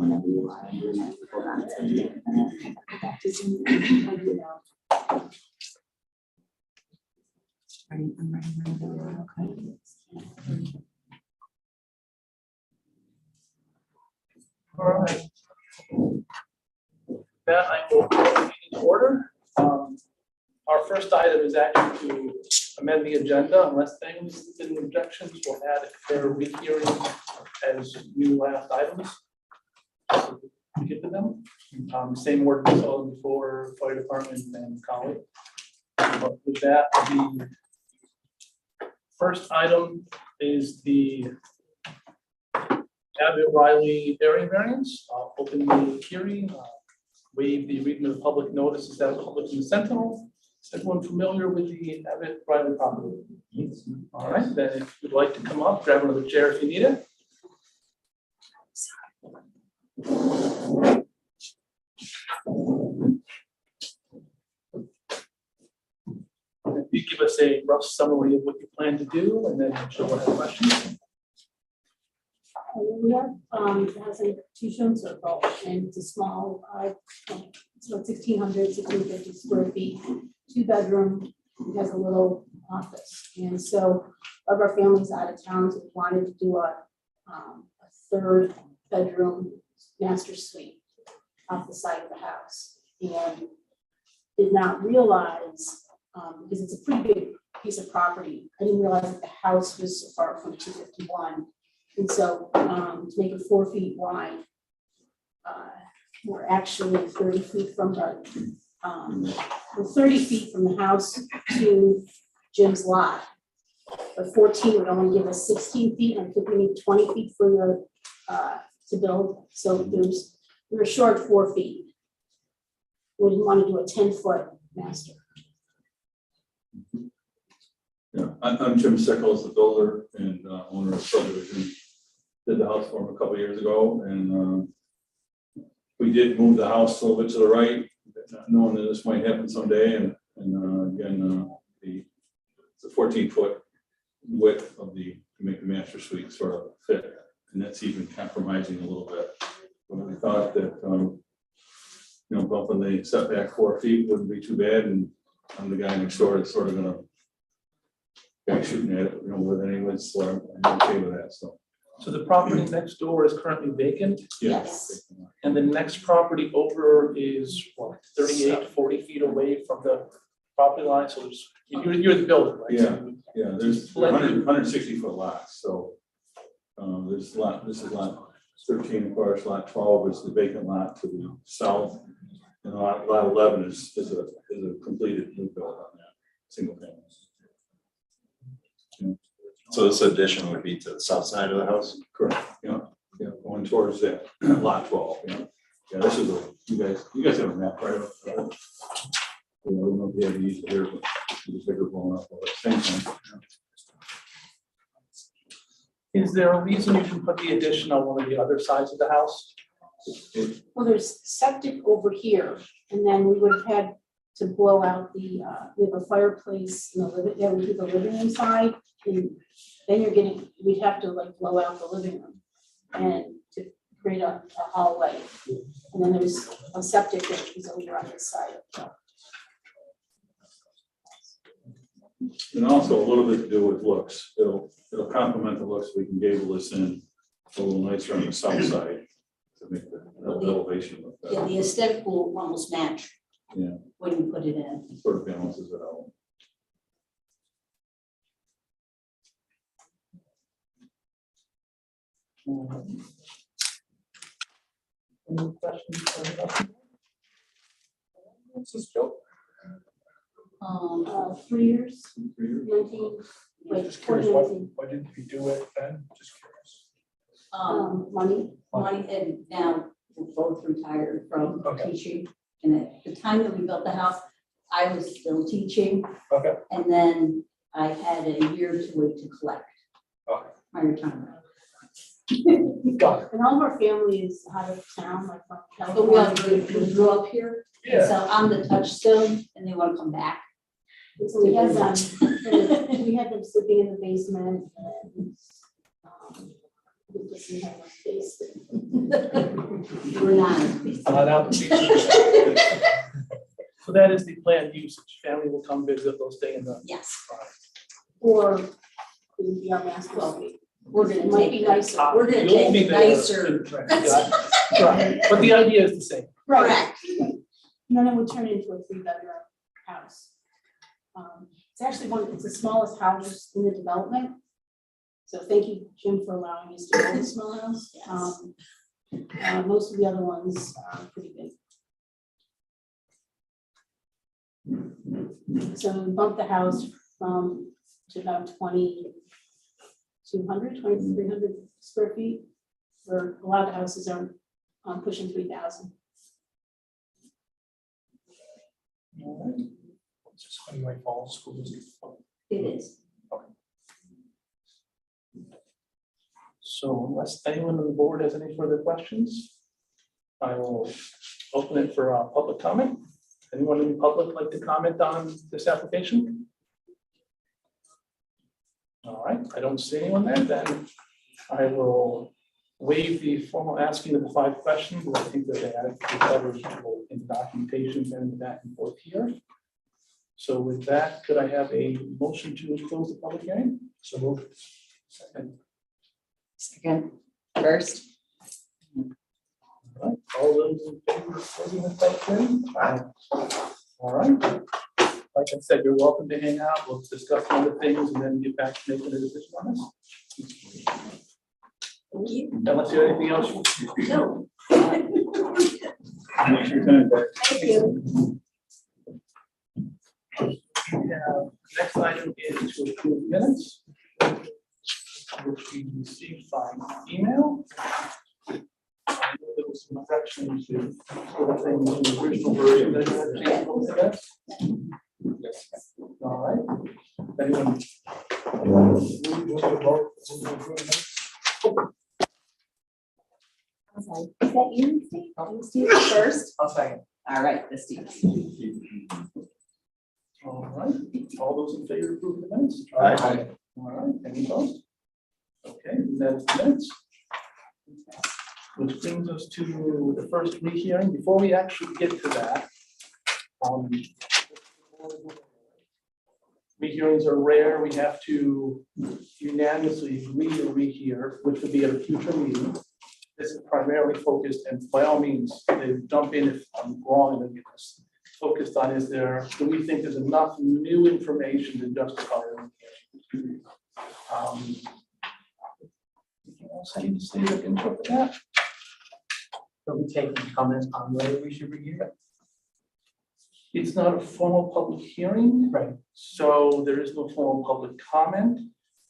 whenever you are. And then I can hold on to it. And then I go back to Zoom and you know. I'm ready. Okay. All right. That I will call the meeting to order. Our first item is actually to amend the agenda unless things in objections will add their rehearing as new last items. We get to them. Same word we saw before fire department and college. But with that, the first item is the Abbott Riley area variance. Open the hearing, waive the reading of the public notice is that public in the Sentinel. Is everyone familiar with the Abbott Riley property? All right, then if you'd like to come up, grab another chair if you need it. If you give us a rough summary of what you plan to do, and then I'm sure we'll have questions. We have, it has a two-stone circle, and it's a small, it's about 1,650 square feet, 2-bedroom, it has a little office. And so, of our families out of town, so we wanted to do a 3rd-bedroom master suite off the side of the house. And did not realize, because it's a pretty big piece of property, I didn't realize that the house was so far from 251. And so to make it 4 feet wide, we're actually 30 feet from the, we're 30 feet from the house to Jim's lot. But 14 would only give us 16 feet, and I think we need 20 feet for the, to build. So we're short 4 feet. We didn't want to do a 10-foot master. Yeah, I'm Jim Sickles, the builder and owner of subdivision. Did the house for him a couple years ago, and we did move the house a little bit to the right, not knowing that this might happen someday. And again, it's a 14-foot width of to make the master suite sort of fit, and that's even compromising a little bit. But we thought that bumping the setback 4 feet wouldn't be too bad, and I'm the guy next door that's sort of gonna. Guy shooting at it, with anyways, so I'm okay with that, so. So the property next door is currently vacant, Yes. and the next property over is what, 38, 40 feet away from the property line, so there's, you're the builder, right? Yeah, there's 160 foot lots, so this is lot 13, of course, lot 12 is the vacant lot to the south, and lot 11 is a completed new build on that, single family. So this addition would be to the south side of the house? Correct, yeah, going towards that lot 12, yeah, this is you guys have a map, right? I don't know if you have these here, but it's bigger blowing up, but same thing. Is there a reason you can put the addition on one of the other sides of the house? Well, there's septic over here, and then we would have had to blow out the, we have a fireplace in the living, yeah, we do the living room side, and then we'd have to like blow out the living room and to create a hallway. And then there's a septic that is over on this side. And also a little bit to do with looks. It'll complement the looks. We can gable this in a little nicer on the south side to make the elevation look better. Yeah, the aesthetic will almost match. Yeah. When you put it in. It sort of balances it out. Any questions? This is Joe. 3 years, 3 years. 19, like Just curious, why 2019. didn't you do it then? Just curious. Money. Money, and now we're both retired from Okay. teaching. And at the time that we built the house, I was still teaching. Okay. And then I had a year to wait to collect Okay. my retirement. Got it. And all of our family is out of town, like from But we all California. we grew up here. And Yeah. so I'm the touchstone and they want to come back. And so we had them, sleeping in the basement and we just didn't have a space. We're not. Not out to be. So that is the planned usage. Family will come visit, they'll stay in the. Yes, Or it would be our master suite. we're gonna It might take be it. nicer. We're gonna You'll take be it there. nicer. Right, but the idea is the same. Correct. And then it would turn into a 3-bedroom house. It's actually it's the smallest house in the development. So thank you, Jim, for allowing us to build a small house. Yes. Most of the other ones are pretty big. So we bumped the house to about 2,300 square feet, where a lot of the houses are pushing 3,000. Anyway, fall school is. It is. So unless anyone on the board has any further questions, I will open it for public comment. Anyone in the public like to comment on this application? All right, I don't see anyone there, then I will waive the formal asking of the 5 questions. I think that they adequately covered in documentation and back and forth here. So with that, could I have a motion to close the public hearing? So moved. Second. Second, first. All right, all those in favor of closing the public hearing? All right. Like I said, you're welcome to hang out. We'll discuss other things and then get back to making a decision on this. Thank you. Unless you have anything else. No. Thanks for your time, Bart. Thank you. Next item is to approve minutes, which we received by email. There was some corrections to things in the original version that had changed a little bit. All right. Anyone? I'm sorry, is that you, Steve? You, Steve, first? I'll second. All right, the Steve. All right, all those in favor of approving the minutes? Aye. All right, any opposed? Okay, that's minutes. Which brings us to the first rehearing. Before we actually get to that, rehearings are rare. We have to unanimously agree to rehear, which would be at a future meeting. This is primarily focused, and by all means, they jump in if I'm wrong in this. Focused on do we think there's enough new information to justify it? Anything else I need to say to interpret that? Are we taking comments on whether we should review it? It's not a formal public hearing. Right. So there is no formal public comment.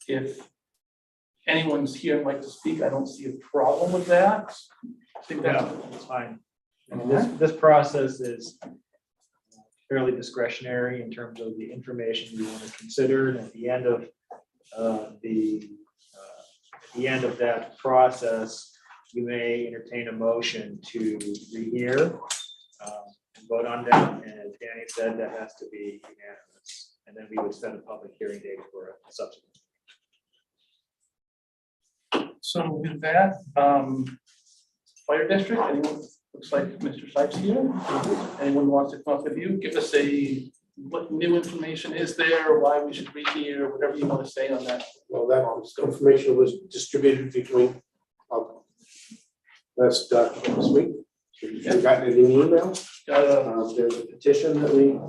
If anyone's here and like to speak, I don't see a problem with that. I think that's. It's fine. I mean, this process is fairly discretionary in terms of the information you want to consider. And at the end of that process, you may entertain a motion to rehear and vote on that. And as Danny said, that has to be unanimous. And then we would set a public hearing date for a subsequent. So with that, fire district, anyone, looks like Mr. Sipes here. Anyone wants to come up with you, give us what new information is there, why we should rehear, whatever you want to say on that. Well, that information was distributed between last week. You've gotten it in email. There's a petition that we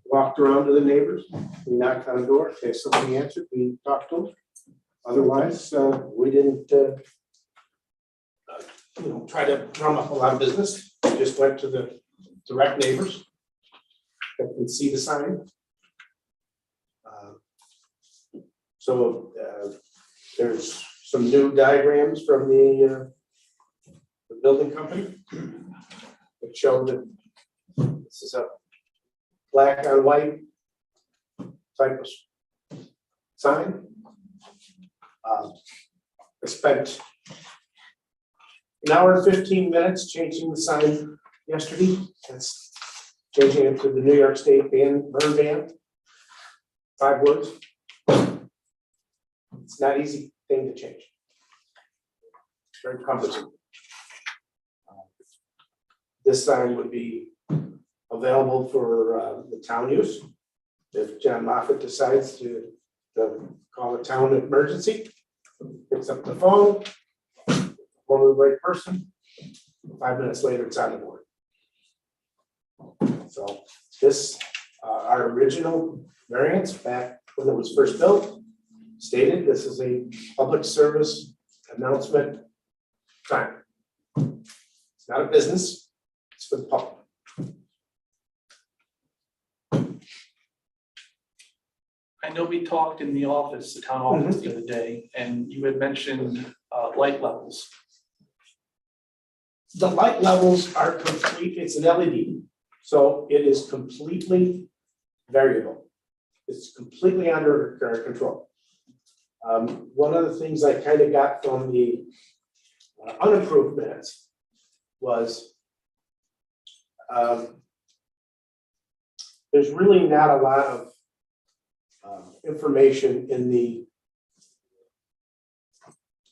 walked around to the neighbors. We knocked on the door. If there's something answered, we talked to them. Otherwise, we didn't try to drum up a lot of business. We just went to the direct neighbors that can see the sign. So there's some new diagrams from the building company that show that this is a black on white type of sign. I spent an hour and 15 minutes changing the sign yesterday. That's changing it to the New York State burn ban. 5 words. It's not an easy thing to change. Very cumbersome. this sign would be available for the town use. If John Moffett decides to call a town emergency, picks up the phone, or the right person, 5 minutes later, it's on the board. So this, our original variance back when it was first built, stated this is a public service announcement sign. It's not a business, it's for the public. I know we talked in the office, the town office the other day, and you had mentioned light levels. The light levels are complete, it's an LED, so it is completely variable. It's completely under our control. One of the things I kind of got from the unapproved minutes was there's really not a lot of information in the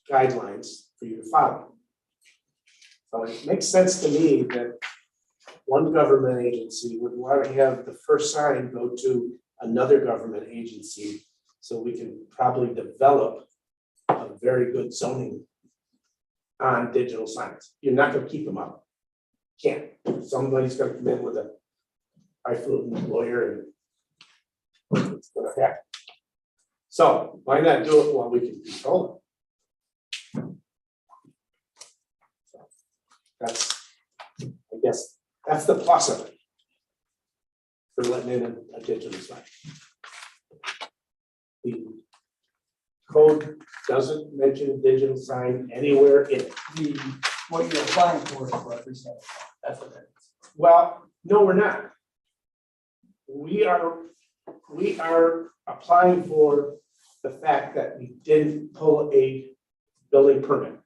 guidelines for you to follow. So it makes sense to me that one government agency would want to have the first sign go to another government agency so we can probably develop a very good zoning on digital signs. You're not going to keep them up. Can't. Somebody's going to come in with a highfalutin lawyer and it's going to happen. So why not do it while we can control it? So that's, I guess, that's the plus of it for letting in a digital sign. The code doesn't mention digital sign anywhere in it. What you're applying for is representative. That's what that is. Well, no, we're not. We are applying for the fact that we didn't pull a building permit.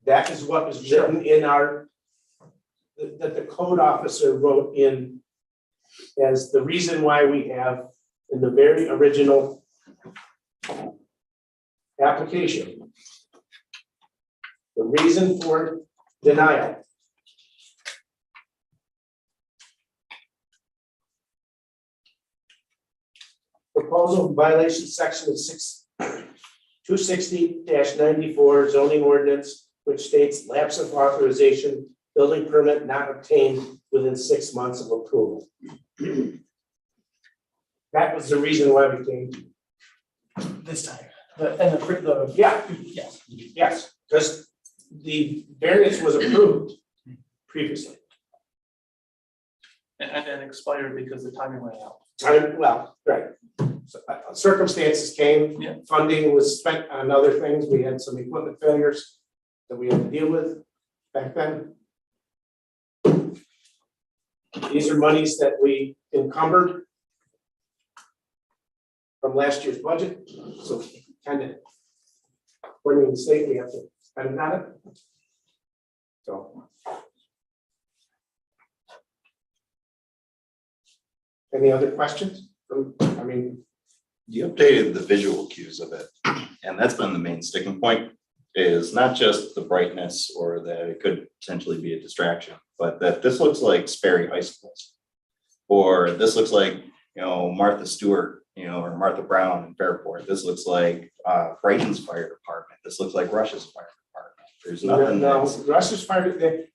That is what was written in our, that the code officer wrote in as the reason why we have in the very original application. The reason for denial. Proposal violation section of 260-94 zoning ordinance, which states lapse of authorization, building permit not obtained within 6 months of approval. That was the reason why we came. This time. The Yeah, yes. yes, because the variance was approved previously. And then expired because the timing ran out. Well, right. So, circumstances came, Yeah. funding was spent on other things. We had some equipment failures that we had to deal with back then. These are monies that we encumbered from last year's budget, so kind of, according to the state, we have to spend on it. So. Any other questions? I mean, You updated the visual cues of it, and that's been the main sticking point, is not just the brightness or that it could potentially be a distraction, but that this looks like Sperry High Schools. Or this looks like, Martha Stewart, or Martha Brown in Fairport. This looks like Brighton's Fire Department. This looks like Rush's Fire Department. There's nothing no, that's, Russ's Fire,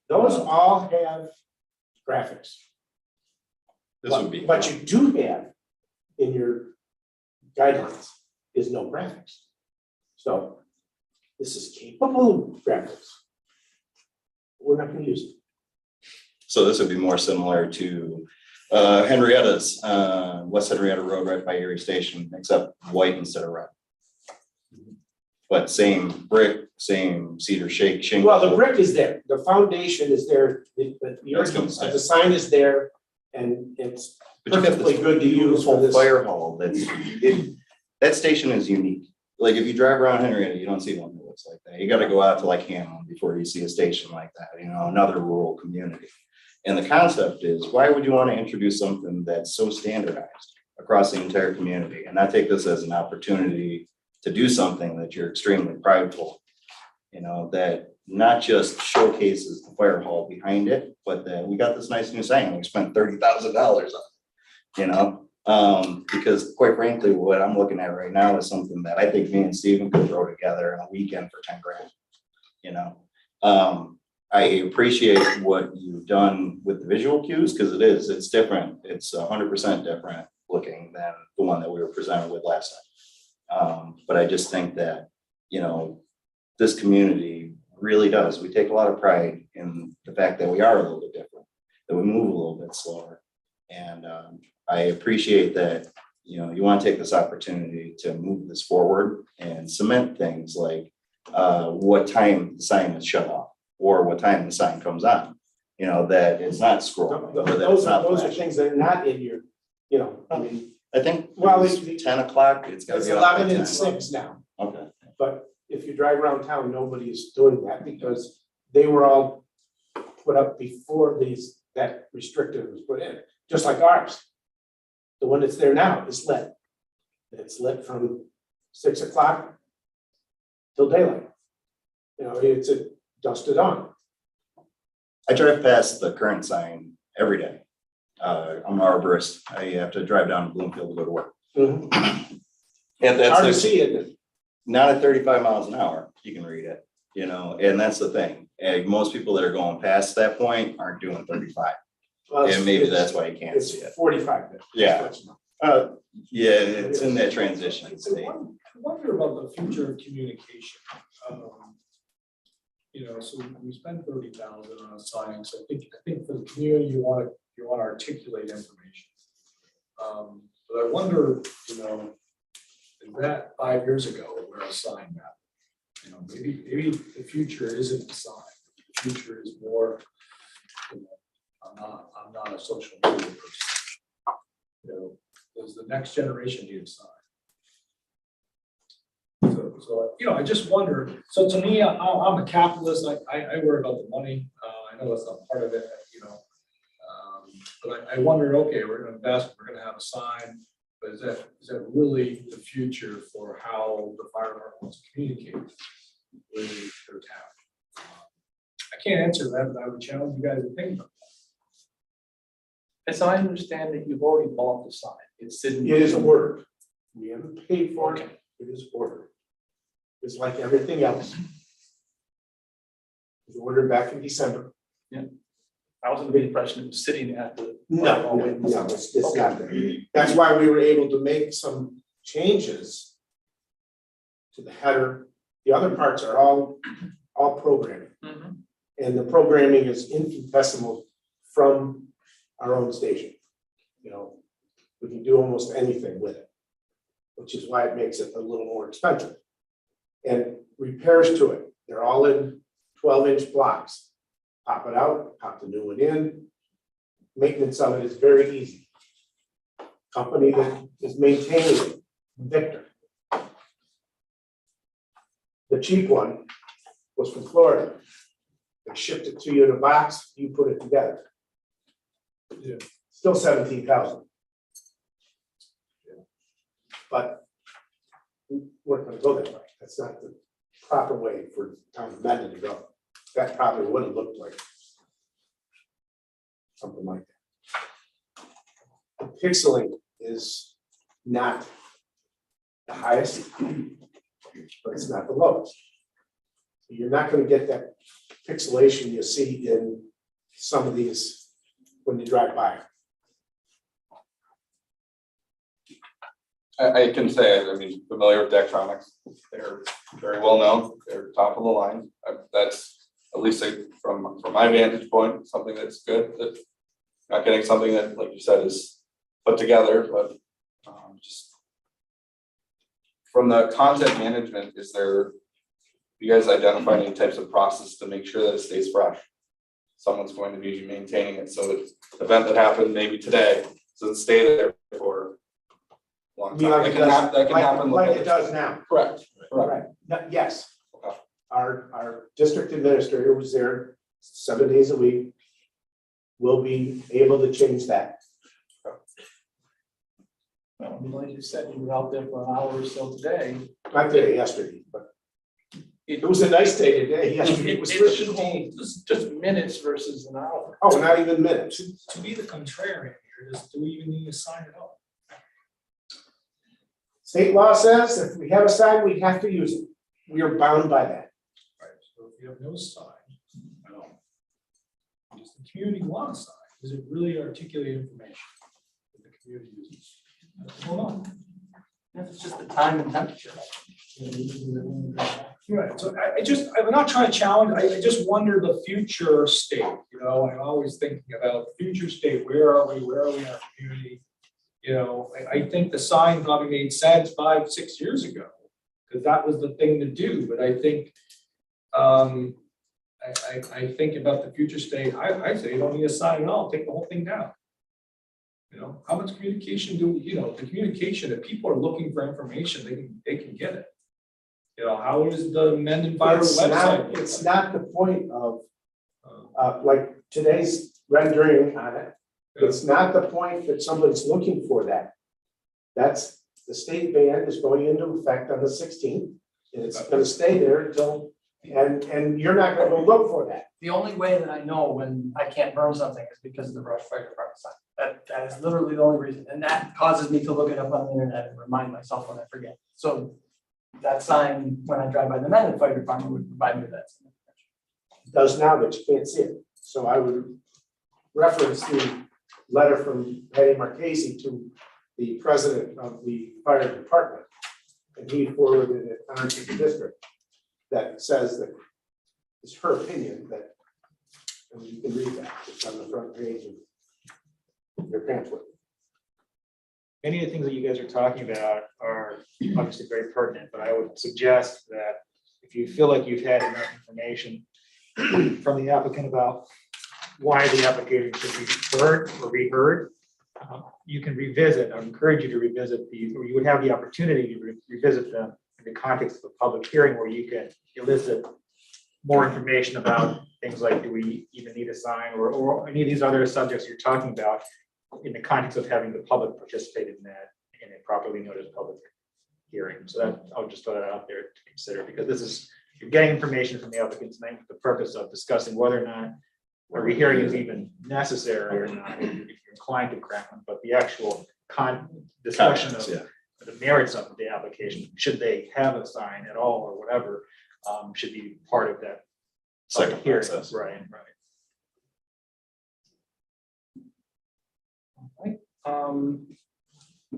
those all have graphics. this would be. What you do have in your guidelines is no graphics. So this is capable of graphics. We're not going to use it. So this would be more similar to Henrietta's, West Henrietta Road right by Erie Station, except white instead of red. But same brick, same cedar shake shingle. Well, the brick is there. The foundation is there. The That's what I'm saying. the sign is there, and it's But you got perfectly this good to use for beautiful this. fire hall that station is unique. Like if you drive around Henrietta, you don't see one that looks like that. You gotta go out to like Hamlin before you see a station like that, another rural community. And the concept is, why would you want to introduce something that's so standardized across the entire community and not take this as an opportunity to do something that you're extremely prideful, that not just showcases the fire hall behind it, but that we got this nice new sign, we spent $30,000 on it, you know? Because quite frankly, what I'm looking at right now is something that I think me and Steven could throw together in a weekend for 10 grand, you know? I appreciate what you've done with the visual cues, because it's different. It's 100% different looking than the one that we were presented with last time. But I just think that, you know, this community really does. We take a lot of pride in the fact that we are a little bit different, that we move a little bit slower. And I appreciate that, you know, you want to take this opportunity to move this forward and cement things like what time the sign is shut off or what time the sign comes on. You know, that it's not scrolling. or that it's Those not are flashing. things that are not in your, you know, I mean, I think, Well, it's it's- 10 o'clock, it's gotta it's be off by 11 and 10. 6 now. Okay, But if you drive around town, nobody's doing that because they were all put up before that restrictive was put in, just like ours. The one that's there now is lit. It's lit from 6 o'clock till daylight. You know, it's dusted on. I drive past the current sign every day. I'm an arborist, I have to drive down to Bloomfield to go to work. Mhm. And Hard to that's see it. not at 35 miles an hour, you can read it, you know, and that's the thing. And most people that are going past that point aren't doing 35, Well, and maybe it's- that's why you can't see It's it. 45 minutes. Yeah. Yeah, it's in that transition state. I wonder about the future of communication. You know, so we spend 30,000 on a sign, so I think for the community, you want to articulate information. But I wonder, you know, is that 5 years ago where a sign now? You know, maybe the future isn't a sign. The future is more, you know, I'm not a social media person. You know, does the next generation need a sign? So, you know, I just wonder, so to me, I'm a capitalist, I worry about the money, I know that's not part of it, you know. But I wonder, okay, we're gonna invest, we're gonna have a sign, but is that really the future for how the fire department wants to communicate with their town? I can't answer that, but I would challenge you guys to think about As I understand it, you've already bought the sign. It's sitting. It is ordered. We haven't paid for it. Okay. It is ordered. It's like everything else. It was ordered back in December. I was under the impression it was sitting at the. No, it's not there. That's why we were able to make some changes to the header. The other parts are all programming. Mhm. And the programming is infinitesimal from our own station. You know, we can do almost anything with it, which is why it makes it a little more expensive. And repairs to it, they're all in 12-inch blocks. Pop it out, pop the new one in. Maintenance of it is very easy. Company that is maintaining it, Victor. The cheap one was from Florida. They shipped it to you in a box, you put it together. Yeah. Still 17,000. But we weren't gonna go that way. That's not the proper way for town of Mendon to go. That probably would have looked like something like that. Pixeling is not the highest, but it's not the lowest. You're not gonna get that pixelation you see in some of these when you drive by. I can say, I mean, familiar with Daktronics, they're very well known, they're top of the line. That's at least from my vantage point, something that's good, that not getting something that, like you said, is put together, but just from the content management, is there, you guys identify any types of process to make sure that it stays fresh? Someone's going to be maintaining it, so it's an event that happened maybe today, so it stay there for a long time. That can happen. Like it does now. Correct. Right. Yes. Okay. Our district administrator was there 7 days a week. We'll be able to change that. Well, like you said, you were out there for an hour or so today. Not today, yesterday, but It was a nice day today, yesterday it was It should 15. hold just minutes versus an hour. Oh, not even minutes. To be the contrarian here, do we even need to sign it up? State law says if we have a sign, we have to use it. We are bound by that. Right, so if you have no sign, I don't. Does the community want a sign? Does it really articulate information that the community uses? Hold on. It's just the time and temperature. Right, so I'm not trying to challenge, I just wonder the future state, you know, I'm always thinking about the future state, where are we in our community? You know, I think the sign probably made sense 5-6 years ago, because that was the thing to do, but I think, I think about the future state, I say you don't need a sign at all, take the whole thing down. You know, how much communication do, you know, the communication, if people are looking for information, they can get it. You know, how is the Mendon Fire website? It's not the point of, like today's rendering on it. It's not the point that somebody's looking for that. That's, the state ban is going into effect on the 16th. And it's gonna stay there until, and you're not gonna go look for that. The only way that I know when I can't burn something is because of the Rush Fire Department sign. That is literally the only reason, and that causes me to look it up on the internet and remind myself when I forget. So that sign, when I drive by the Mendon Fire Department, would provide me with that. It does now, but you can't see it. So I would reference the letter from Patty Marchese to the president of the fire department. And he forwarded it on to the district that says that it's her opinion that, and you can read that, it's on the front page of your pamphlet. Many of the things that you guys are talking about are obviously very pertinent, but I would suggest that if you feel like you've had enough information from the applicant about why the application should be heard or reheard, you can revisit. I encourage you to revisit these, or you would have the opportunity to revisit them in the context of a public hearing where you can elicit more information about things like, do we even need a sign, or any of these other subjects you're talking about in the context of having the public participate in that in a properly noticed public hearing. So that, I'll just throw that out there to consider, because this is, you're getting information from the applicant's name for the purpose of discussing whether or not a rehearing is even necessary or not, if you're inclined to grant one, but the actual discussion of the merits of the application, should they have a sign at all or whatever, should be part of that Second hearing. process. Right.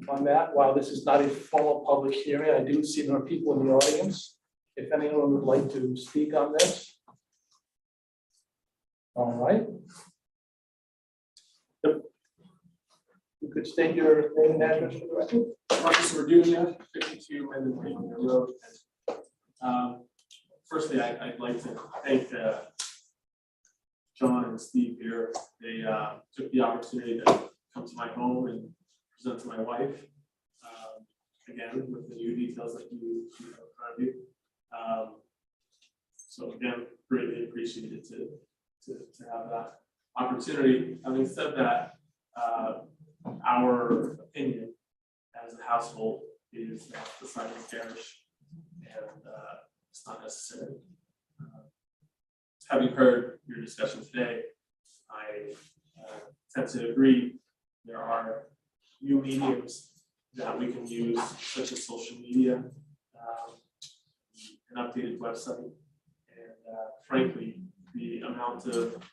On that, while this is not a formal public hearing, I do see there are people in the audience. If anyone would like to speak on this. All right. Yep. You could state your name and address for the record. Marcus Verdunia, 52 Mendon Pavement Road. Firstly, I'd like to thank John and Steve here. They took the opportunity to come to my home and present to my wife. Again, with the new details that you have in front of you. So again, greatly appreciated to have that opportunity. Having said that, our opinion as a household is that the sign is garish and it's not necessary. Having heard your discussion today, I tend to agree. There are new mediums that we can use, such as social media, an updated website, and frankly, the amount of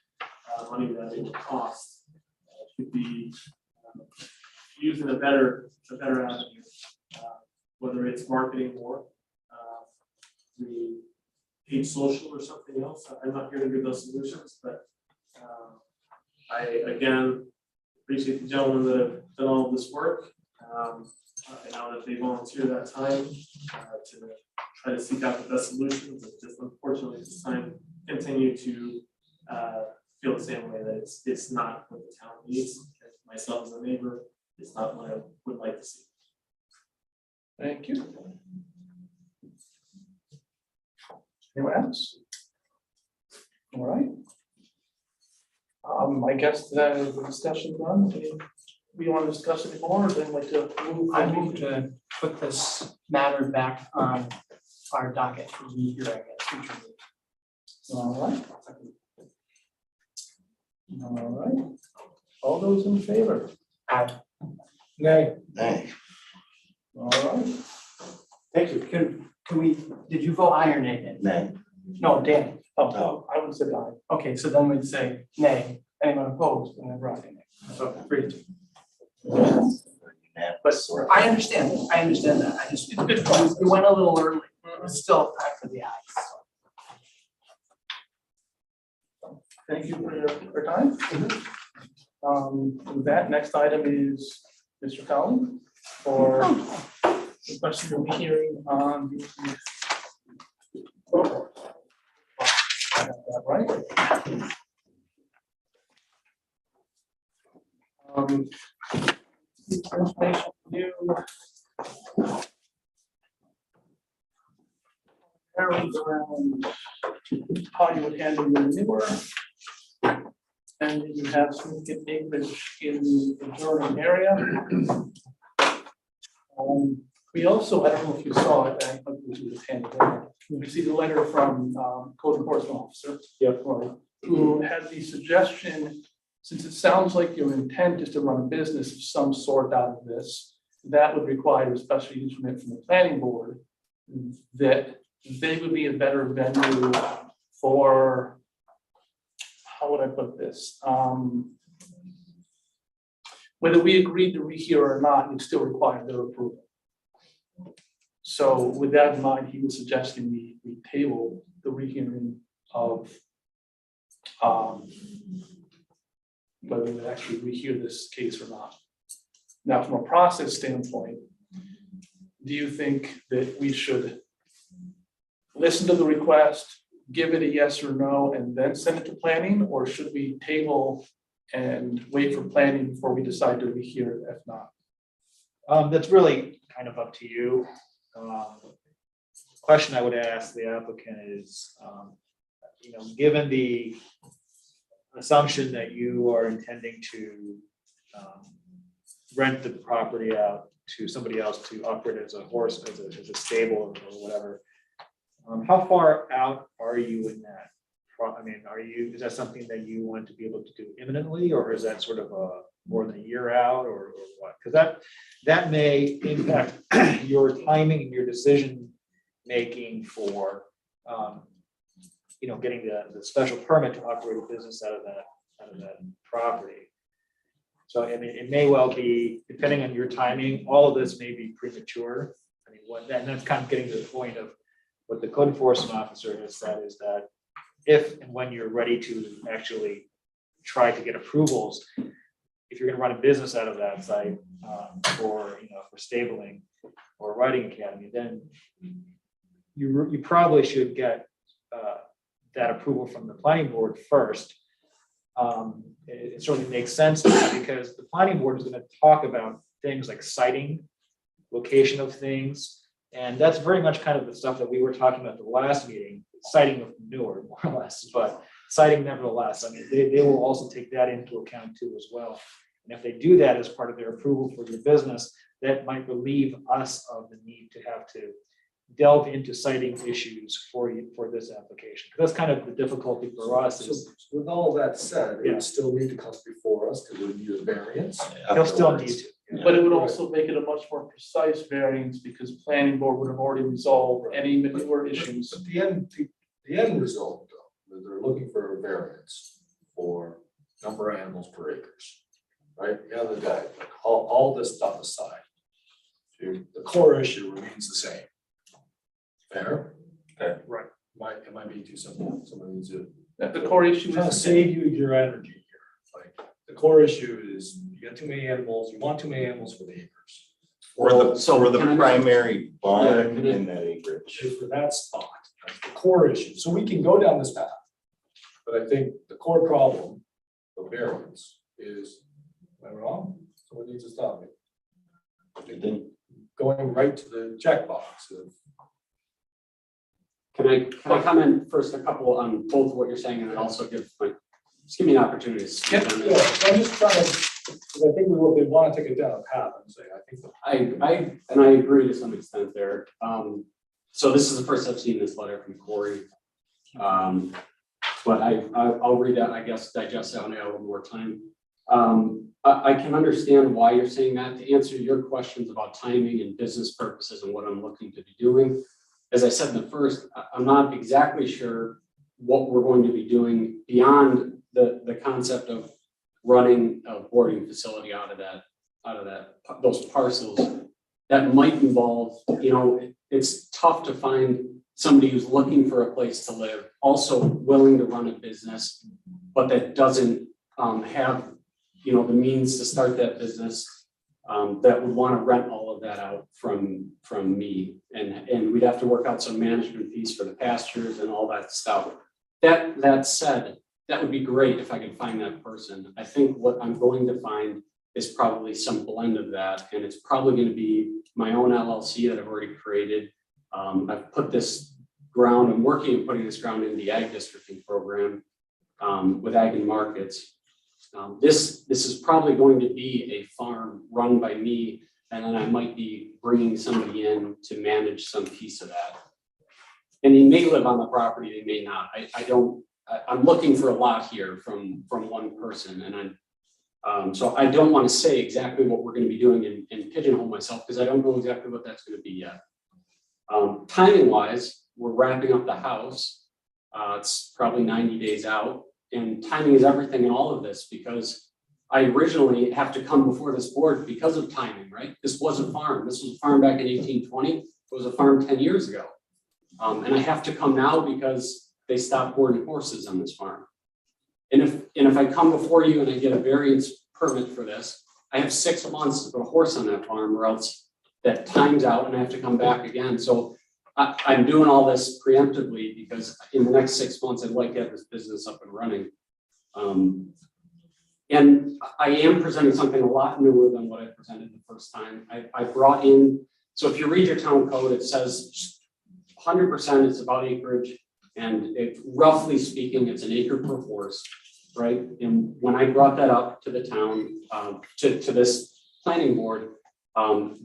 money that it will cost could be used in a better avenue, whether it's marketing more through paid social or something else. I'm not here to give those solutions, but I again appreciate the gentlemen that have done all of this work. I know that they volunteer that time to try to seek out the best solutions. It's just unfortunately this time continue to feel the same way, that it's not what the town needs. And myself as a neighbor, it's not what I would like to see. Thank you. Anyone else? All right. I guess that is the discussion done. We want to discuss it more, or then like to move? I move to put this matter back on our docket for rehearing. future meetings. All right. All right. All those in favor? Nay. Hey, All right. Thank you. Can we, did you vote aye or nay then? nay. No, Dan. Oh, I would say aye. Okay, so then we'd say nay. Anyone opposed? And then Ross say nay. So 3-2. But I understand that. I just, it's good for us. We went a little early. It's still time for the ayes. Thank you for your time. With that, next item is Mr. Collins for requesting a hearing on the. I got that right. Information new. Areas around how you would handle your manure. And you have significant acreage in the adjoining area. We also, I don't know if you saw it, I think this was handed in. We received a letter from code enforcement officer. Yep. Who had the suggestion, since it sounds like your intent is to run a business of some sort out of this, that would require a special use permit from the planning board, that they would be a better venue for, how would I put this? Whether we agreed to rehear or not, would still require their approval. So with that in mind, he was suggesting we table the rehearing of whether we would actually rehear this case or not. Now, from a process standpoint, do you think that we should listen to the request, give it a yes or no, and then send it to planning, or should we table and wait for planning before we decide to rehear it if not? That's really kind of up to you. Question I would ask the applicant is, given the assumption that you are intending to rent the property out to somebody else to operate as a horse, as a stable or whatever, how far out are you in that? I mean, is that something that you want to be able to do imminently, or is that sort of more than a year out, or what? Because that may impact your timing and your decision making for getting the special permit to operate a business out of that property. So I mean, it may well be, depending on your timing, all of this may be premature. I mean, and that's kind of getting to the point of what the code enforcement officer has said, is that if and when you're ready to actually try to get approvals, if you're going to run a business out of that site for stabling or riding academy, then you probably should get that approval from the planning board first. It certainly makes sense because the planning board is going to talk about things like siting, location of things, and that's very much kind of the stuff that we were talking about at the last meeting, siting of manure, more or less, but siting nevertheless. I mean, they will also take that into account too as well. And if they do that as part of their approval for your business, that might relieve us of the need to have to delve into siting issues for this application. Because that's kind of the difficulty for us So is with all that said, it Yeah. would still need to come before us because we need a variance. they'll still need to. But it would also make it a much more precise variance because planning board would have already resolved any manure issues. But the end result, though, is they're looking for a variance for number of animals per acres. Right, at the end of the day, like all this stuff aside, the core issue remains the same. Fair? Okay. Right. It might be too simple. Someone needs to The core issue trying to is. save you your energy here. Like, the core issue is you got too many animals, you want too many animals for the acres. Or the can I- primary barn Yeah. in that acreage. Is for that spot, that's the core issue. So we can go down this path. But I think the core problem of variance is, am I wrong? Someone needs to stop me. I think Going right to the checkbox of. Can I comment first a couple on both what you're saying and then also just give me an opportunity to speak on it. Yeah, so I'm just trying to, because I think we want to take it down a path and say, I think. I agree to some extent there. So this is the first I've seen this letter from Corey. But I'll read that, I guess, digest that when I have a little more time. I can understand why you're saying that. To answer your questions about timing and business purposes and what I'm looking to be doing, as I said in the first, I'm not exactly sure what we're going to be doing beyond the concept of running a boarding facility out of those parcels. That might involve, it's tough to find somebody who's looking for a place to live, also willing to run a business, but that doesn't have, the means to start that business, that would want to rent all of that out from me. And we'd have to work out some management fees for the pastures and all that stuff. That said, that would be great if I could find that person. I think what I'm going to find is probably some blend of that, and it's probably going to be my own LLC that I've already created. I've put this ground, I'm working on putting this ground in the ag districting program with Ag and Markets. This is probably going to be a farm run by me, and then I might be bringing somebody in to manage some piece of that. And they may live on the property, they may not. I'm looking for a lot here from one person, and so I don't want to say exactly what we're going to be doing and pigeonhole myself because I don't know exactly what that's going to be yet. Timing wise, we're wrapping up the house. It's probably 90 days out, and timing is everything in all of this because I originally have to come before this board because of timing, right? This was a farm. This was a farm back in 1820. It was a farm 10 years ago. And I have to come now because they stopped boarding horses on this farm. And if I come before you and I get a variance permit for this, I have 6 months to put a horse on that farm or else that time's out and I have to come back again. So I'm doing all this preemptively because in the next 6 months, I'd like to have this business up and running. And I am presenting something a lot newer than what I presented the first time. I brought in, so if you read your town code, it says 100% is about acreage. And roughly speaking, it's an acre per horse, right? And when I brought that up to the town, to this planning board,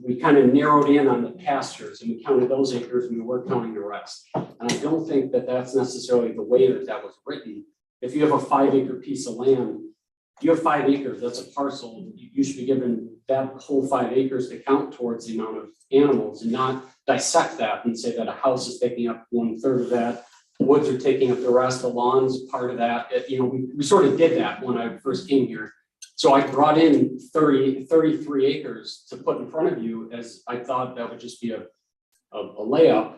we kind of narrowed in on the pastures and we counted those acres and we weren't counting the rest. And I don't think that that's necessarily the way that was written. If you have a 5 acre piece of land, you have 5 acres, that's a parcel. You should be given that whole 5 acres to count towards the amount of animals and not dissect that and say that a house is taking up 1/3 of that. Woods are taking up the rest, the lawns part of that. We sort of did that when I first came here. So I brought in 33 acres to put in front of you as I thought that would just be a layup.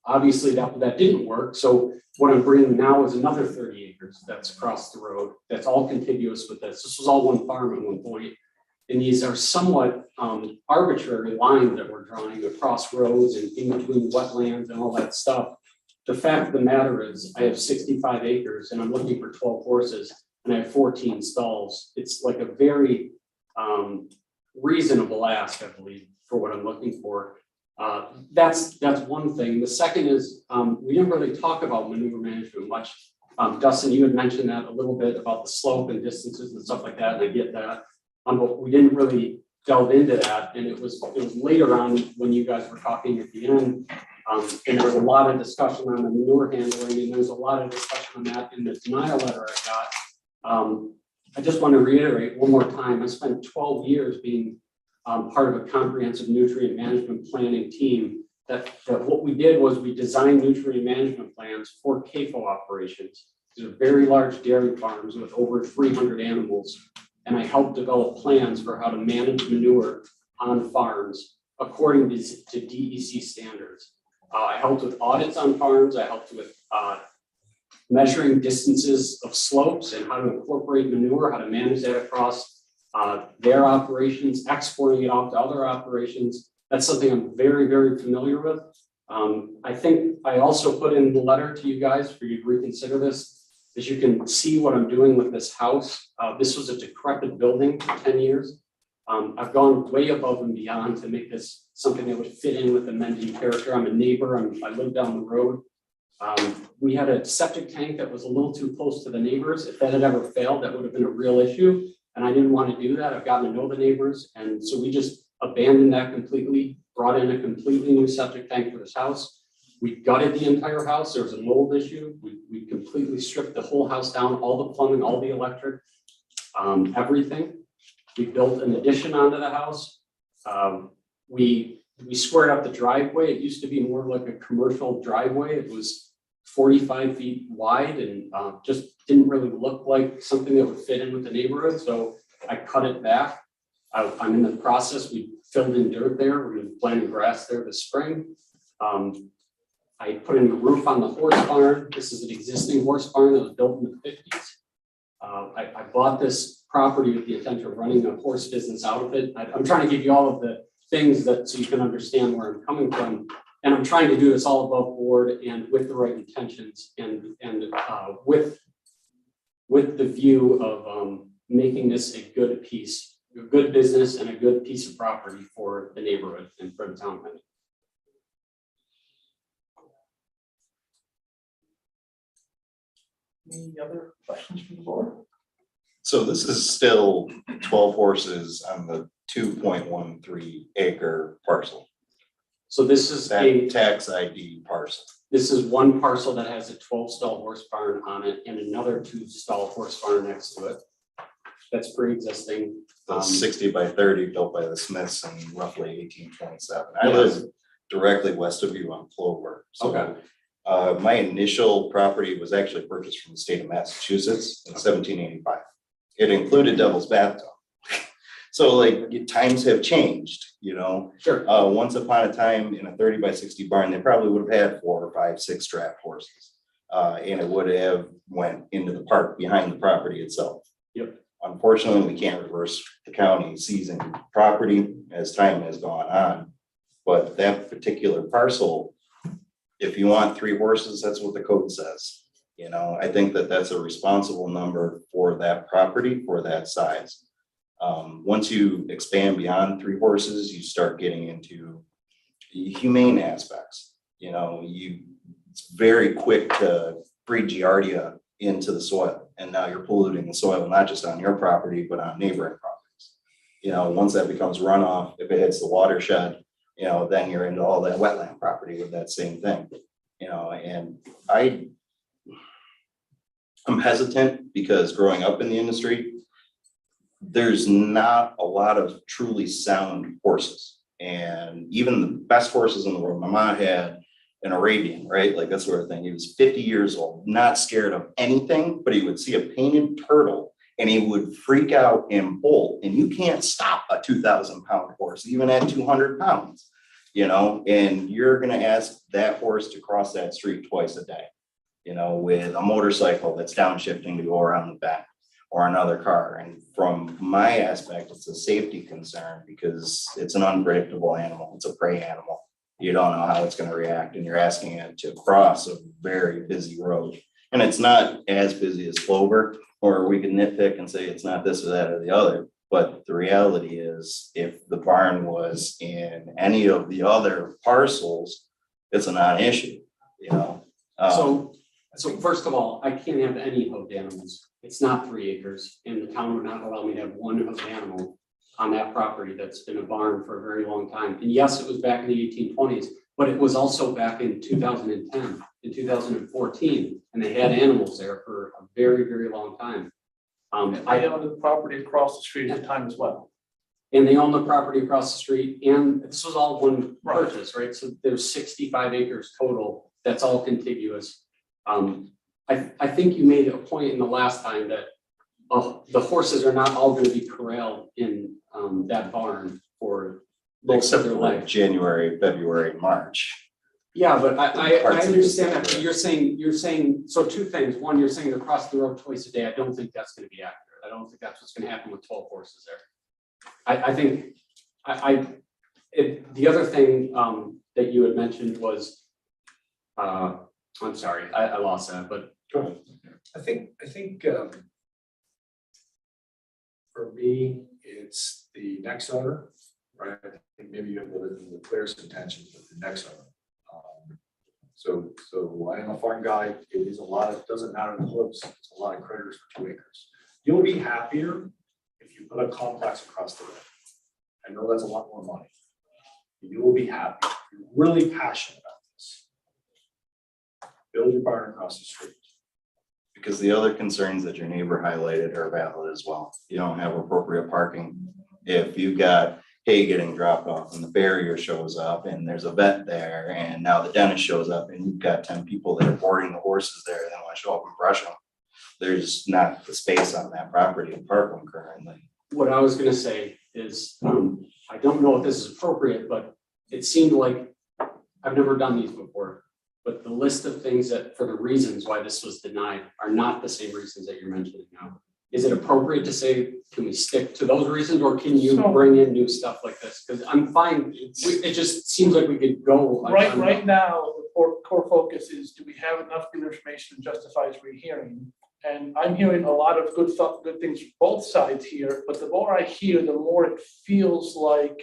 Obviously that didn't work. So what I'm bringing now is another 30 acres that's across the road. That's all contiguous with this. This was all one farm at one point. And these are somewhat arbitrary lines that we're drawing across roads and in between wetlands and all that stuff. The fact of the matter is I have 65 acres and I'm looking for 12 horses and I have 14 stalls. It's like a very reasonable ask, I believe, for what I'm looking for. That's one thing. The second is we didn't really talk about manure management much. Dustin, you had mentioned that a little bit about the slope and distances and stuff like that, and I get that. But we didn't really delve into that. And it was later on when you guys were talking at the end. And there was a lot of discussion on the manure handling, and there's a lot of discussion on that in the denial letter I got. I just want to reiterate one more time, I spent 12 years being part of a comprehensive nutrient management planning team that what we did was we designed nutrient management plans for CAFO operations. These are very large dairy farms with over 300 animals. And I helped develop plans for how to manage manure on farms according to DEC standards. I helped with audits on farms. I helped with measuring distances of slopes and how to incorporate manure, how to manage that across their operations, exporting it off to other operations. That's something I'm very, very familiar with. I think I also put in the letter to you guys for you to reconsider this. As you can see what I'm doing with this house. This was a decrepit building for 10 years. I've gone way above and beyond to make this something that would fit in with the Mendon character. I'm a neighbor, I live down the road. We had a septic tank that was a little too close to the neighbors. If that had ever failed, that would have been a real issue. And I didn't want to do that. I've gotten to know the neighbors. And so we just abandoned that completely, brought in a completely new septic tank for this house. We gutted the entire house. There was a mold issue. We completely stripped the whole house down, all the plumbing, all the electric, everything. We built an addition onto the house. We squared up the driveway. It used to be more like a commercial driveway. It was 45 feet wide and just didn't really look like something that would fit in with the neighborhood. So I cut it back. I'm in the process. We filled in dirt there. We're going to plant grass there this spring. I put in the roof on the horse barn. This is an existing horse barn that was built in the 50s. I bought this property with the intention of running a horse business out of it. I'm trying to give you all of the things that so you can understand where I'm coming from. And I'm trying to do this all above board and with the right intentions and with the view of making this a good piece, a good business and a good piece of property for the neighborhood and for the town. Any other questions from the board? So this is still 12 horses on the 2.13 acre parcel. So this is That tax ID parcel. this is one parcel that has a 12-stall horse barn on it and another 2-stall horse barn next to it. That's pre-existing. The 60 by 30 built by the Smiths in roughly 1827. I live directly west of you on Clover. So Okay. my initial property was actually purchased from the state of Massachusetts in 1785. It included Devil's Bathtub. So like times have changed, you know. Sure. Once upon a time in a 30 by 60 barn, they probably would have had 4 or 5, 6 draft horses. And it would have went into the park behind the property itself. Yep. Unfortunately, we can't reverse the county seizing property as time has gone on. But that particular parcel, if you want 3 horses, that's what the code says. You know, I think that that's a responsible number for that property, for that size. Once you expand beyond 3 horses, you start getting into the humane aspects. You know, it's very quick to breed Giardia into the soil. And now you're polluting the soil, not just on your property, but on neighboring properties. You know, once that becomes runoff, if it hits the watershed, you know, then you're into all that wetland property with that same thing. You know, and I'm hesitant because growing up in the industry, there's not a lot of truly sound horses. And even the best horses in the world, my mom had an Arabian, right? Like that sort of thing. He was 50 years old, not scared of anything, but he would see a painted turtle and he would freak out and bolt. And you can't stop a 2,000-pound horse, even at 200 pounds, you know, and you're going to ask that horse to cross that street twice a day, you know, with a motorcycle that's downshifting to go around the back or another car. And from my aspect, it's a safety concern because it's an unpredictable animal. It's a prey animal. You don't know how it's going to react, and you're asking it to cross a very busy road. And it's not as busy as Clover, or we can nitpick and say it's not this or that or the other. But the reality is, if the barn was in any of the other parcels, it's a non-issue, you know? So first of all, I can't have any hoofed animals. It's not 3 acres, and the town would not allow me to have one hoofed animal on that property that's been a barn for a very long time. And yes, it was back in the 1820s, but it was also back in 2010, in 2014, and they had animals there for a very, very long time. I owned the property across the street at the time as well. And they own the property across the street, and this was all one purchase, right? So there's 65 acres total. That's all contiguous. I think you made a point in the last time that the horses are not all going to be corralled in that barn for Except for like January, February, March. Yeah, but I Parts of understand that. December. But you're saying, so 2 things. One, you're saying they're across the road twice a day. I don't think that's going to be accurate. I don't think that's what's going to happen with 12 horses there. I think the other thing that you had mentioned was, I'm sorry, I lost that, but Go ahead. I think for me, it's the next owner, right? I think maybe you have the clearest intentions with the next owner. So I am a farm guy. It is a lot of, doesn't matter the hooves, it's a lot of critters for 2 acres. You'll be happier if you put a complex across the road. I know that's a lot more money. You will be happy. If you're really passionate about this. build your barn across the street. Because the other concerns that your neighbor highlighted are valid as well. You don't have appropriate parking. If you've got hay getting dropped off and the barrier shows up and there's a vet there and now the dentist shows up and you've got 10 people that are boarding the horses there and they want to show up and brush them. There's not the space on that property to park them currently. What I was gonna say is, I don't know if this is appropriate, but it seemed like, I've never done these before, but the list of things that, for the reasons why this was denied are not the same reasons that you're mentioning now. Is it appropriate to say, can we stick to those reasons, or can you So- bring in new stuff like this? Because I'm fine, it just seems like we could go. Right now, the core focus is, do we have enough good information that justifies rehearing? And I'm hearing a lot of good things from both sides here, but the more I hear, the more it feels like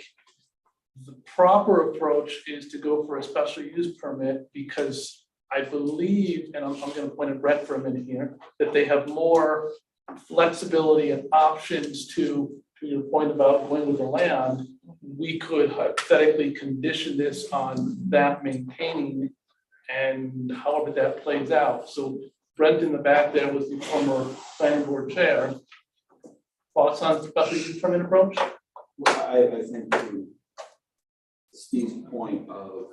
the proper approach is to go for a special use permit, because I believe, and I'm gonna point at Brett for a minute here, that they have more flexibility and options to your point about going with the land. We could hypothetically condition this on that maintaining, and however that plays out. So Brent in the back there was the former planning board chair. Thoughts on special use permit approach? Well, I think to Steve's point of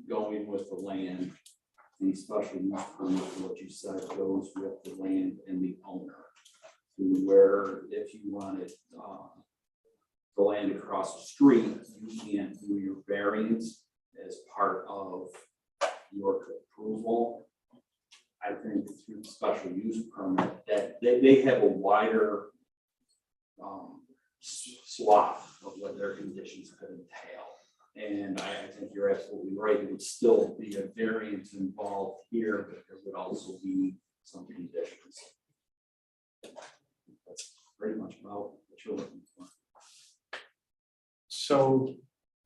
going with the land, the special use permit, what you said, goes with the land and the owner. Where if you wanted the land across the street, you can't do your variance as part of your approval. I think through the special use permit that they have a wider swath of what their conditions could entail. And I think you're absolutely right. It would still be a variance involved here, but there would also be some conditions. That's pretty much about what you're looking for. So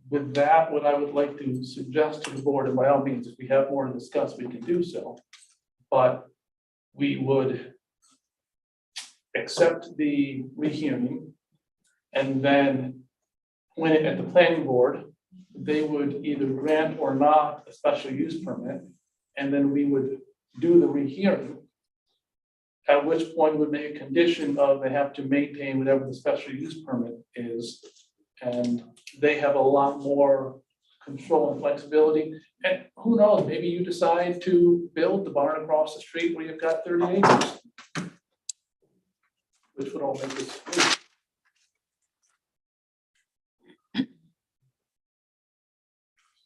with that, what I would like to suggest to the board, and by all means, if we have more to discuss, we can do so. But we would accept the rehearing, and then when it at the planning board, they would either grant or not a special use permit, and then we would do the rehearing. At which point would make a condition of they have to maintain whatever the special use permit is. And they have a lot more control and flexibility. And who knows, maybe you decide to build the barn across the street where you've got 30 acres. Which would all make it smooth.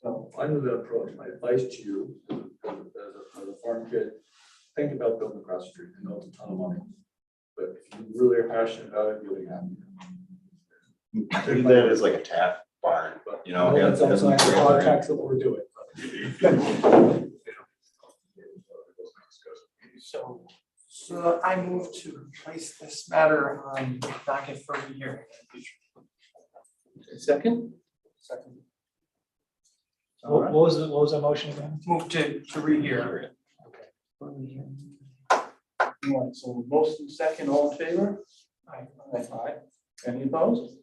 So under the approach, my advice to you, as a farm kid, think about building across the street. I know it's a ton of money, but if you really are passionate about it, you'll be happy. Treat that as like a tap barn, you know. I know that's outside the context of what we're doing. So I move to place this matter on docket for rehearing. Second? Second. What was the motion again? Move to rehear. All right, so most and second, all in favor? Aye. Aye. Any opposed?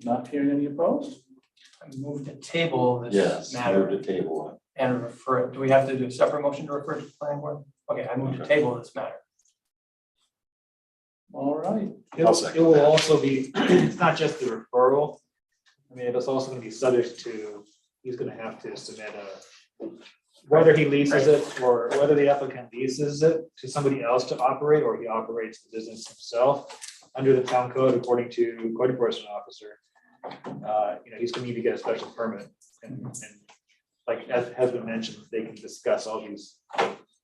Not hearing any opposed? I move to table Yes, this move matter to table it. and refer it. Do we have to do a separate motion to refer to the planning board? Okay, I move to table this matter. All right. I'll second It will that. also be, it's not just the referral. I mean, it's also gonna be subject to, he's gonna have to submit whether he leases it or whether the applicant leases it to somebody else to operate, or he operates the business himself. Under the town code, according to code enforcement officer, he's gonna need to get a special permit. And like, as has been mentioned, they can discuss all these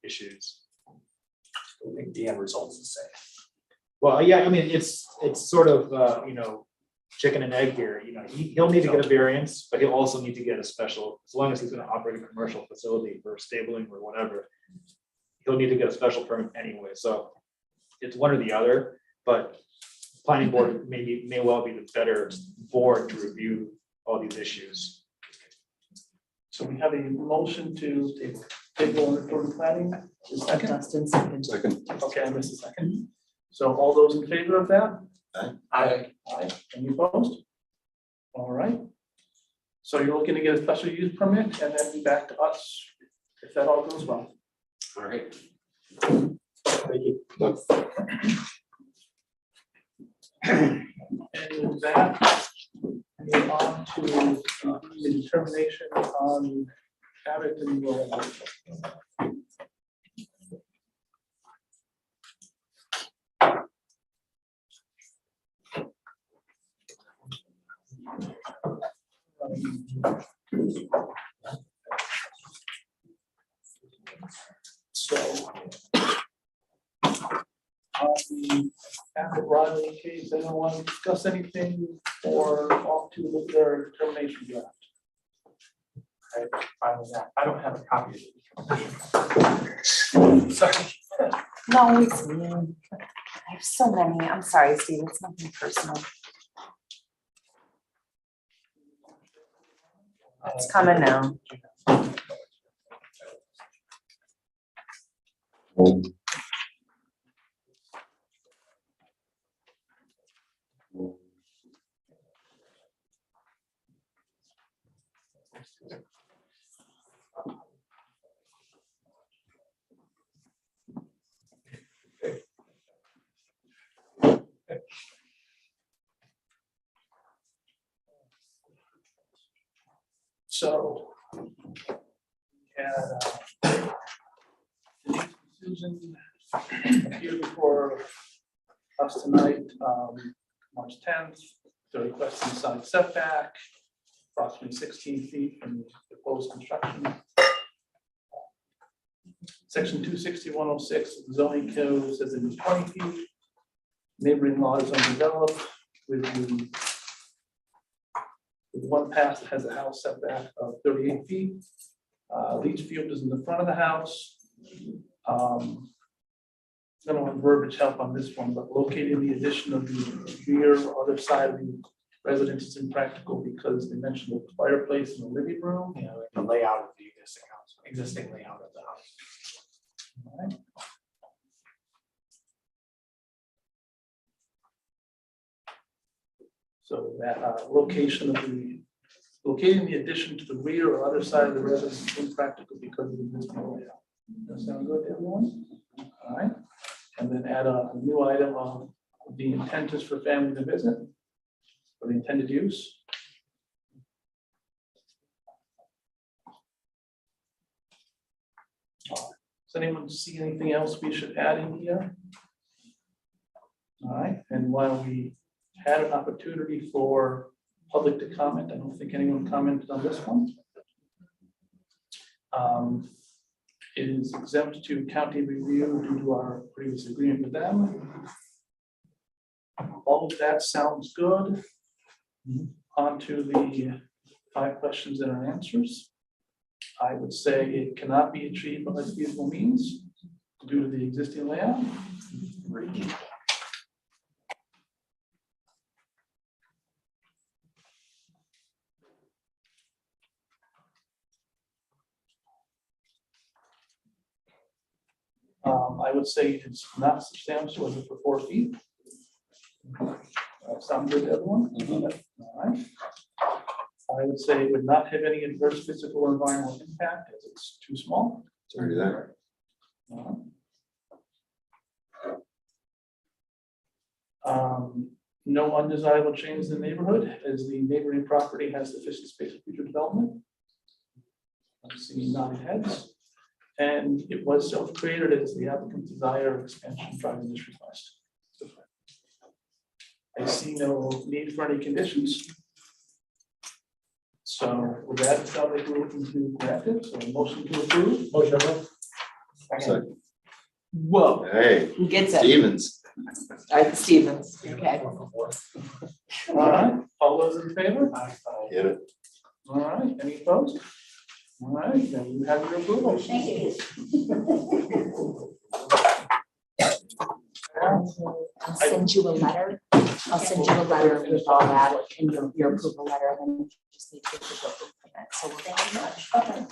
issues. I think the end result's the same. Well, yeah, I mean, it's sort of, chicken and egg here, he'll need to get a variance, but he'll also need to get a special, as long as he's gonna operate a commercial facility for stabling or whatever. He'll need to get a special permit anyway, so it's one or the other, but planning board may well be the better board to review all these issues. So we have a motion to table and refer to planning. Second? Dustin, second. Second. Okay, I missed a second. So all those in favor of that? Aye. Aye. Any opposed? All right. So you're looking to get a special use permit and then be back to us if that all goes well. All right. Thank you. And with that, move on to the determination on Abington Road. So on the Abbott Riley case, anyone want to discuss anything or off to look at their determination draft? Fine with that. I don't have a copy of it. Sorry. No, it's me. I have so many. I'm sorry, Steve. It's nothing personal. It's coming now. So. Denise and Susan here before us tonight, March 10th, they're requesting side setback, approximately 16 feet from the proposed construction. Section 26106 of the zoning code says it is 20 feet. Neighboring lot is undeveloped with one path that has a house setback of 38 feet. Leach field is in the front of the house. I don't want verbiage help on this one, but locating the addition of the rear or other side of the residence is impractical because they mentioned the fireplace and the living room. You know, the layout of the existing layout of the house. All right. So that locating the addition to the rear or other side of the residence is impractical because of the existing layout. That sound good to everyone? All right. And then add a new item of the intent is for family to visit, for the intended use. Does anyone see anything else we should add in here? All right, and while we had an opportunity for public to comment, I don't think anyone commented on this one. It is exempt to county review due to our previous agreement with them. All of that sounds good. On to the 5 questions and our answers. I would say it cannot be achieved by feasible means due to the existing layout. I would say it's not substantial as for 4 feet. Sound good to everyone? All right. I would say it would not have any adverse physical or environmental impact as it's too small. Sorry to that. No undesirable changes in the neighborhood as the neighboring property has sufficient space for future development. I'm seeing nodding heads. And it was self-created as the applicant's desire of expansion driving this request. I see no need for any conditions. So with that, it sounds like we're looking to grant it, so a motion to approve. Motion approved. So, Whoa. hey, Who gets it? Stevens. Stevens, okay. All right, all those in favor? Get it. All right, any opposed? All right, then you have your approval. Thank you. I'll send you a letter. I'll send you a letter with all that and your approval letter, and then you just need to get the building permit. So we'll thank you much. Okay.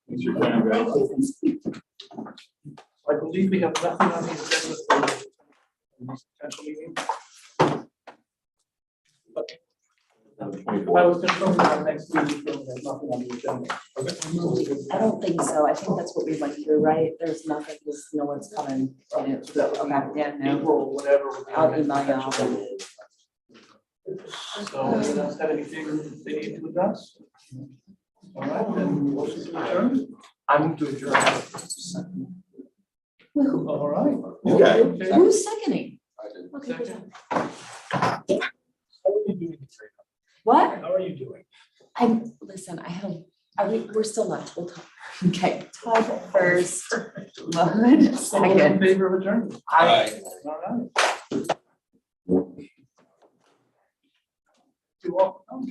Thanks for your time, guys. I believe we have nothing on the agenda for this potential meeting. I was confirming our next meeting, there's nothing on the agenda. I don't think so. I think that's what we went through, right? There's nothing, there's no one's coming. So that would be Okay, yeah, no. April, whatever. would be our I'll next email you. potential. So, anyone else have anything they need to address? All right, then, motion to adjourn. I move to adjourn. Who- All right. Okay. Who's seconding? I did. Okay, good Second. job. How are you doing, Katrina? What? How are you doing? Listen, we're still left. We'll talk. Okay, Todd first, Mahmood All in second. favor of adjournment? Aye. All right. You're welcome.